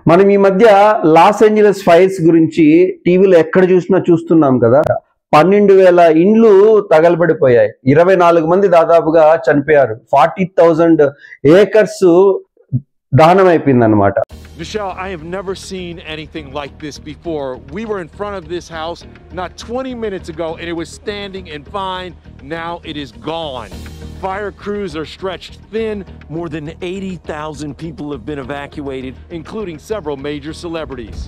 మనం ఈ మధ్య లాస్ ఏంజలస్ ఫైర్స్ గురించి టీవీలో ఎక్కడ చూసినా చూస్తున్నాం కదా. 12,000 ఇండ్లు తగలబడిపోయాయి. 24 మంది దాదాపుగా చనిపోయారు. 40,000 ఏకర్స్ దహనం అయిపోయిందన్నమాట. Michelle, I have never seen anything like this before. We were in front of this house not 20 minutes ago and it was standing and fine. Now it is gone. Fire crews are stretched thin. More than 80,000 people have been evacuated, including several major celebrities.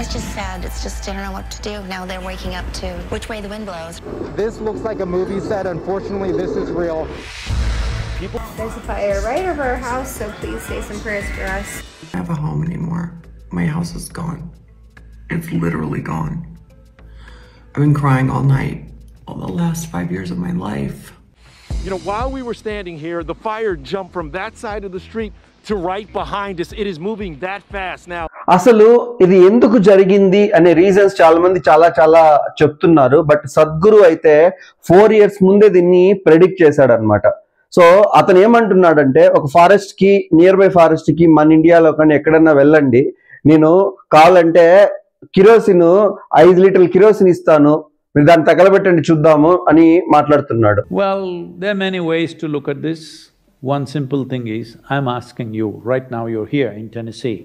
It's just sad. It's just, they don't know what to do. Now they're waking up to which way the wind blows. This looks like a movie set. Unfortunately, this is real. There's a fire right over our house, so please say some prayers for us. I don't have a home anymore. My house is gone. It's literally gone. I've been crying all night, all the last 5 years of my life. You know, while we were standing here, the fire jumped from that side of the street to right behind us. It is moving that fast now. అసలు ఇది ఎందుకు జరిగింది అనే reasons చాలా మంది చాలా చెప్తున్నారు. But Sadhguru అయితే 4 years ముందే దీన్ని ప్రెడిక్ట్ చేశాడు అనమాట. సో అతను ఏమంటున్నాడంటే, ఒక ఫారెస్ట్ కి, నియర్ బై ఫారెస్ట్ కి మన ఇండియాలో కానీ ఎక్కడన్నా వెళ్ళండి, నేను కావాలంటే కిరోసిన్ 5 లీటర్ల కిరోసిన్ ఇస్తాను, మీరు దాన్ని తగలబెట్టండి చూద్దాము అని మాట్లాడుతున్నాడు. Well, there are many ways to look at this. One simple thing is, I'm asking you, right now you're here in Tennessee,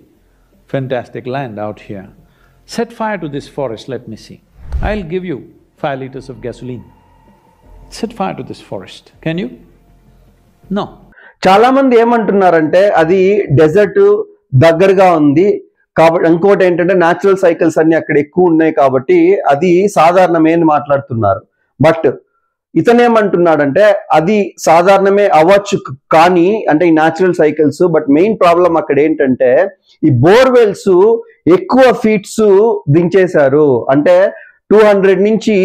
fantastic land out here. Set fire to this forest, let me see. I'll give you 5 liters of gasoline. Set fire to this forest, can you? No. చాలా మంది ఏమంటున్నారంటే అది dessert దగ్గరగా ఉంది కాబట్టి, ఇంకోటి ఏంటంటే natural cycles అన్ని అక్కడ ఎక్కువ ఉన్నాయి కాబట్టి అది సాధారణమే అని మాట్లాడుతున్నారు. బట్ ఇతనేమంటున్నాడంటే అది సాధారణమే అవ్వచ్చు కానీ, అంటే ఈ natural cycles, but main problem అక్కడ ఏంటంటే ఈ బోర్వెల్స్ ఎక్కువ ఫీట్స్ దించేశారు. అంటే 200 నుంచి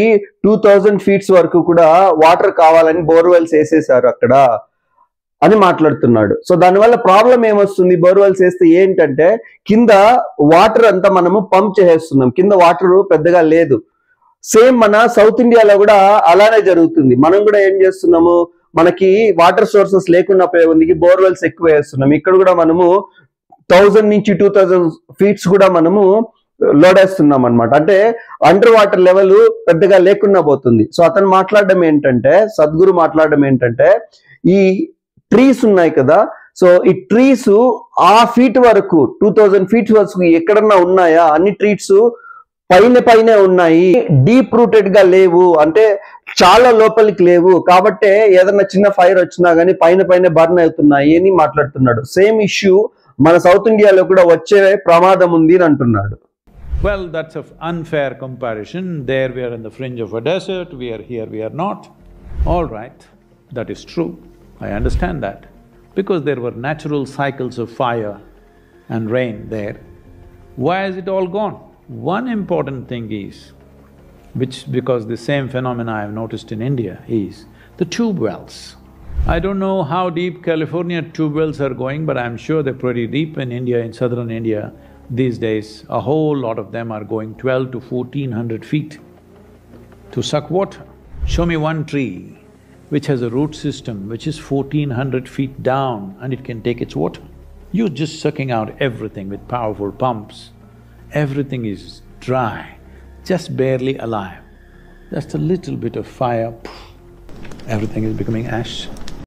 2000 ఫీట్స్ వరకు కూడా వాటర్ కావాలని బోర్వెల్స్ వేసేసారు అక్కడ అని మాట్లాడుతున్నాడు. సో దానివల్ల ప్రాబ్లం ఏమొస్తుంది, బోర్వెల్స్ వేస్తే ఏంటంటే కింద వాటర్ అంతా మనము పంప్ చేసేస్తున్నాం, కింద వాటర్ పెద్దగా లేదు. సేమ్ మన సౌత్ ఇండియాలో కూడా అలానే జరుగుతుంది. మనం కూడా ఏం చేస్తున్నాము, మనకి వాటర్ సోర్సెస్ లేకుండా పోయేందుకు బోర్వెల్స్ ఎక్కువ వేస్తున్నాం. ఇక్కడ కూడా మనము 1000 నుంచి 2000 ఫీట్స్ కూడా మనము లోడేస్తున్నాం అనమాట. అంటే అండర్ వాటర్ లెవెల్ పెద్దగా లేకుండా పోతుంది. సో అతను మాట్లాడడం ఏంటంటే, సద్గురు మాట్లాడడం ఏంటంటే, ఈ ట్రీస్ ఉన్నాయి కదా, సో ఈ ట్రీస్ ఆ ఫీట్ వరకు 2000 ఫీట్స్ వరకు ఎక్కడన్నా ఉన్నాయా, అన్ని ట్రీస్ పైనే ఉన్నాయి, డీప్ రూటెడ్ గా లేవు, అంటే చాలా లోపలికి లేవు, కాబట్టే ఏదన్నా చిన్న ఫైర్ వచ్చినా గానీ పైన బర్న్ అవుతున్నాయి అని మాట్లాడుతున్నాడు. సేమ్ ఇష్యూ మన సౌత్ ఇండియాలో కూడా వచ్చే ప్రమాదం ఉంది అని అంటున్నాడు. Well, that's an unfair comparison. There we are in the fringe of a desert, we are here, we are not. All right, that is true. I understand that. Because there were natural cycles of fire and rain there. Why is it all gone? One important thing is, because the same phenomena I have noticed in India, is the tube wells. I don't know how deep California tube wells are going, but I'm sure they're pretty deep in India, in southern India. These days, a whole lot of them are going 12 to 1400 feet to suck water. Show me one tree which has a root system which is 1400 feet down and it can take its water. You're just sucking out everything with powerful pumps. Everything is dry, just barely alive. Just a little bit of fire, everything is becoming ash.